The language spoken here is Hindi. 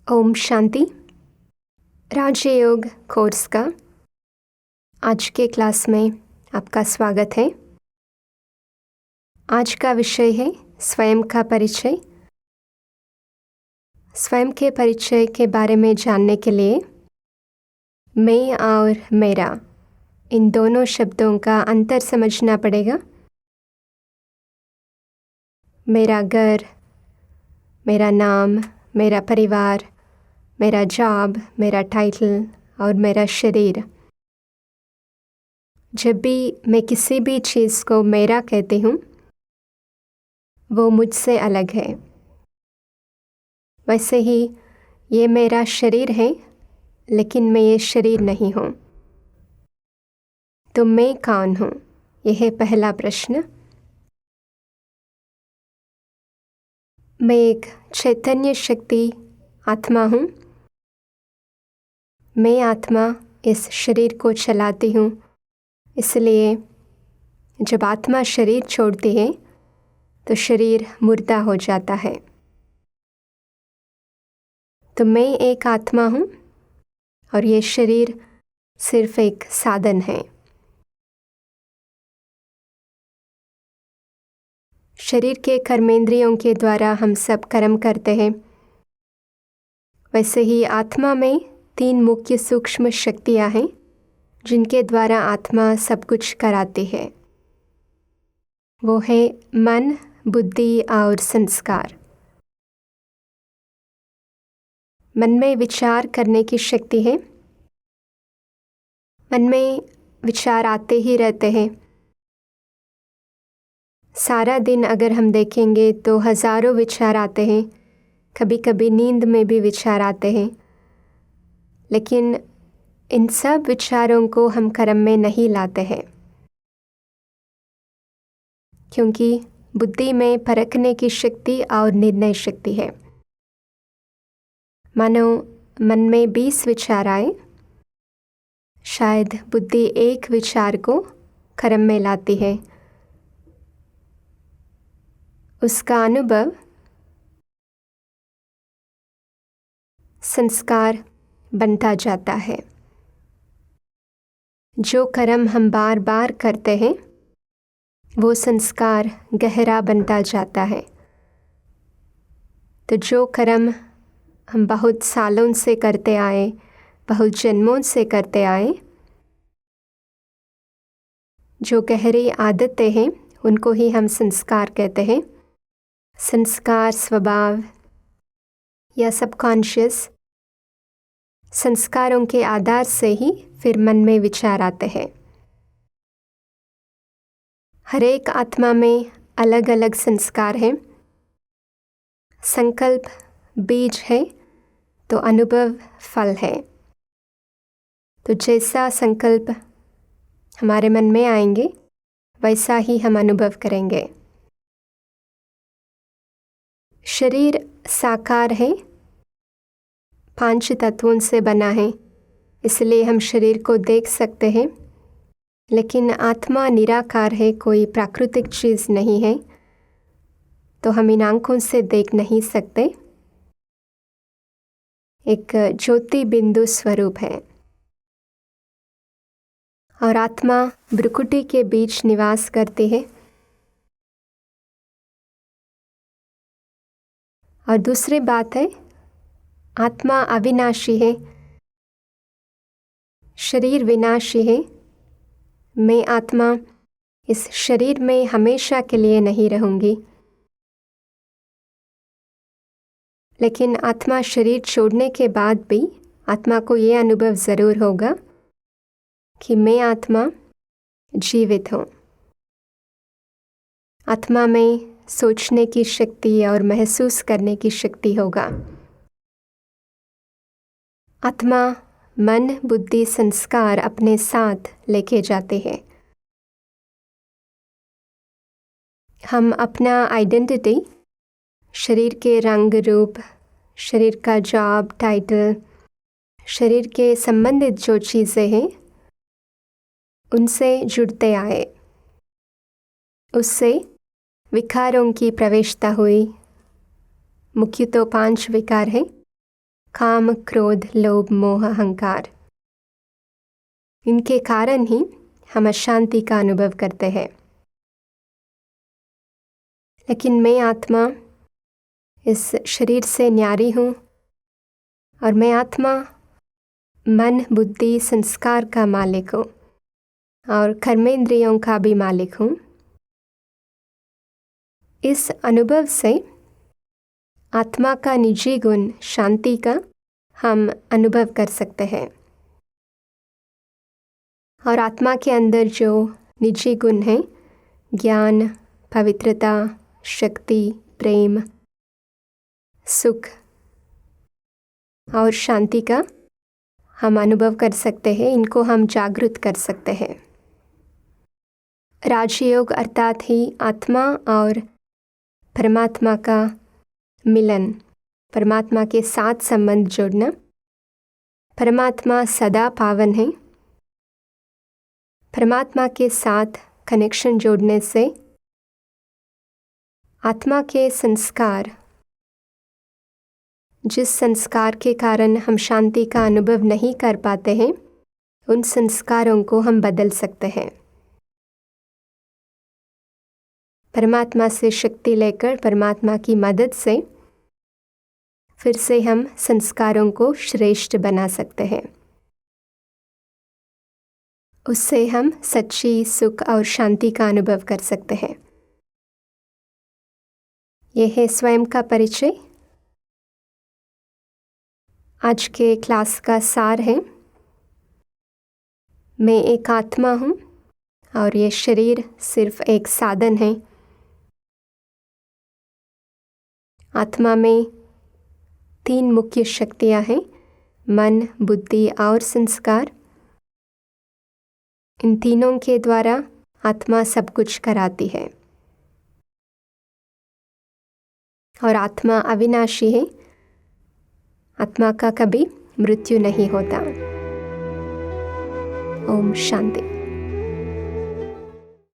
ओम शांति। राजयोग कोर्स का आज के क्लास में आपका स्वागत है। आज का विषय है स्वयं का परिचय। स्वयं के परिचय के बारे में जानने के लिए मैं और मेरा इन दोनों शब्दों का अंतर समझना पड़ेगा। मेरा घर, मेरा नाम, मेरा परिवार, मेरा जॉब, मेरा टाइटल और मेरा शरीर। जब भी मैं किसी भी चीज़ को मेरा कहती हूँ वो मुझसे अलग है। वैसे ही ये मेरा शरीर है लेकिन मैं ये शरीर नहीं हूँ। तो मैं कौन हूँ? यह है पहला प्रश्न। मैं एक चैतन्य शक्ति आत्मा हूँ। मैं आत्मा इस शरीर को चलाती हूँ। इसलिए जब आत्मा शरीर छोड़ती है तो शरीर मुर्दा हो जाता है। तो मैं एक आत्मा हूँ और ये शरीर सिर्फ एक साधन है। शरीर के कर्मेंद्रियों के द्वारा हम सब कर्म करते हैं। वैसे ही आत्मा में 3 मुख्य सूक्ष्म शक्तियाँ हैं जिनके द्वारा आत्मा सब कुछ कराती है। वो है मन, बुद्धि और संस्कार। मन में विचार करने की शक्ति है। मन में विचार आते ही रहते हैं। सारा दिन अगर हम देखेंगे तो हज़ारों विचार आते हैं। कभी कभी नींद में भी विचार आते हैं। लेकिन इन सब विचारों को हम कर्म में नहीं लाते हैं, क्योंकि बुद्धि में परखने की शक्ति और निर्णय शक्ति है। मानो मन में 20 विचार आए, शायद बुद्धि एक विचार को कर्म में लाती है। उसका अनुभव संस्कार बनता जाता है। जो कर्म हम बार बार करते हैं वो संस्कार गहरा बनता जाता है। तो जो कर्म हम बहुत सालों से करते आए, बहुत जन्मों से करते आए, जो गहरी आदतें हैं उनको ही हम संस्कार कहते हैं। संस्कार स्वभाव या सबकॉन्शियस संस्कारों के आधार से ही फिर मन में विचार आते हैं। हर एक आत्मा में अलग अलग संस्कार हैं। संकल्प बीज है तो अनुभव फल है। तो जैसा संकल्प हमारे मन में आएंगे वैसा ही हम अनुभव करेंगे। शरीर साकार है, 5 तत्वों से बना है, इसलिए हम शरीर को देख सकते हैं। लेकिन आत्मा निराकार है, कोई प्राकृतिक चीज़ नहीं है, तो हम इन आँखों से देख नहीं सकते। एक ज्योति बिंदु स्वरूप है और आत्मा भ्रुकुटी के बीच निवास करती है। और दूसरी बात है, आत्मा अविनाशी है, शरीर विनाशी है। मैं आत्मा इस शरीर में हमेशा के लिए नहीं रहूँगी, लेकिन आत्मा शरीर छोड़ने के बाद भी आत्मा को ये अनुभव ज़रूर होगा कि मैं आत्मा जीवित हूँ। आत्मा में सोचने की शक्ति और महसूस करने की शक्ति होगा। आत्मा मन, बुद्धि, संस्कार अपने साथ लेके जाते हैं। हम अपना आइडेंटिटी, शरीर के रंग रूप, शरीर का जॉब टाइटल, शरीर के संबंधित जो चीज़ें हैं उनसे जुड़ते आए। उससे विकारों की प्रवेशता हुई। मुख्य तो 5 विकार हैं: काम, क्रोध, लोभ, मोह, अहंकार। इनके कारण ही हम अशांति का अनुभव करते हैं। लेकिन मैं आत्मा इस शरीर से न्यारी हूँ और मैं आत्मा मन, बुद्धि, संस्कार का मालिक हूँ और कर्मेंद्रियों का भी मालिक हूँ। इस अनुभव से आत्मा का निजी गुण शांति का हम अनुभव कर सकते हैं। और आत्मा के अंदर जो निजी गुण हैं, ज्ञान, पवित्रता, शक्ति, प्रेम, सुख और शांति का हम अनुभव कर सकते हैं। इनको हम जागृत कर सकते हैं। राजयोग अर्थात ही आत्मा और परमात्मा का मिलन, परमात्मा के साथ संबंध जोड़ना। परमात्मा सदा पावन है। परमात्मा के साथ कनेक्शन जोड़ने से आत्मा के संस्कार, जिस संस्कार के कारण हम शांति का अनुभव नहीं कर पाते हैं, उन संस्कारों को हम बदल सकते हैं। परमात्मा से शक्ति लेकर, परमात्मा की मदद से फिर से हम संस्कारों को श्रेष्ठ बना सकते हैं। उससे हम सच्ची सुख और शांति का अनुभव कर सकते हैं। यह है स्वयं का परिचय। आज के क्लास का सार है, मैं एक आत्मा हूँ और ये शरीर सिर्फ एक साधन है। आत्मा में 3 मुख्य शक्तियाँ हैं, मन, बुद्धि और संस्कार। इन तीनों के द्वारा आत्मा सब कुछ कराती है और आत्मा अविनाशी है। आत्मा का कभी मृत्यु नहीं होता। ओम शांति।